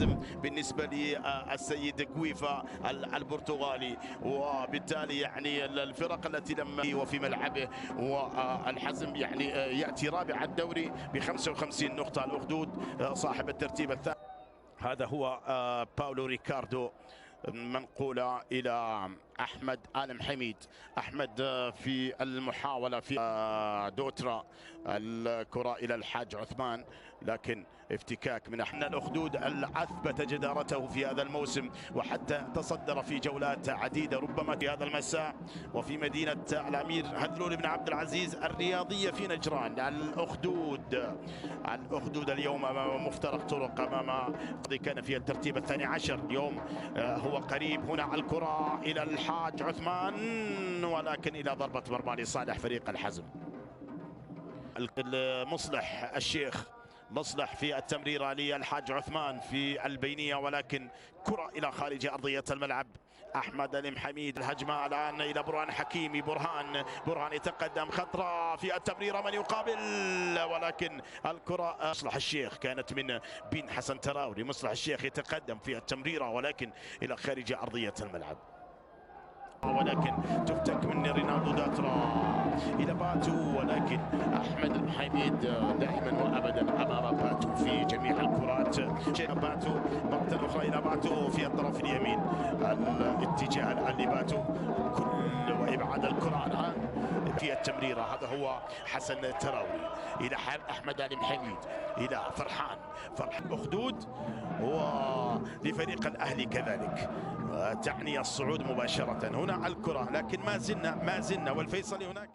الحزم بالنسبة للسيد كويفا البرتغالي، وبالتالي يعني الفرق التي لم وفي ملعبه، والحزم يعني يأتي رابع الدوري ب 55 نقطة. الأخدود صاحب الترتيب الثاني. هذا هو باولو ريكاردو، منقولة إلى أحمد آل حميد. أحمد في المحاولة في دوترا، الكرة إلى الحاج عثمان، لكن افتكاك من أحمد. الأخدود أثبت جدارته في هذا الموسم، وحتى تصدر في جولات عديدة ربما في هذا المساء وفي مدينة الأمير هذلول بن عبد العزيز الرياضية في نجران. الأخدود اليوم أمام مفترق طرق، أمام كان في الترتيب الثاني عشر. اليوم هو قريب. هنا الكرة إلى الحاج عثمان، ولكن إلى ضربة مرمى لصالح فريق الحزم. مصلح الشيخ، مصلح في التمريرة للحاج عثمان في البينية، ولكن كرة إلى خارج أرضية الملعب. أحمد آل حميد. الهجمة الآن إلى برهان حكيمي. برهان يتقدم، خطرة في التمريرة، من يقابل، ولكن الكرة مصلح الشيخ كانت من بن حسن تراوري. مصلح الشيخ يتقدم في التمريرة، ولكن إلى خارج أرضية الملعب، ولكن تفتك من رينالدو داترا إلى باتو، ولكن أحمد الحميد دائما وأبدا أمام باتو في جميع الكرات. باتو مرة أخرى إلى باتو في الطرف اليمين، الاتجاه الآن لباتو، كل وإبعاد الكرة الآن في التمريرة. هذا هو حسن التراوري إلى أحمد آل حميد، إلى فرحان أخدود، ولفريق الأهلي كذلك تعني الصعود مباشرة. هنا الكرة، لكن ما زلنا والفيصلي هناك.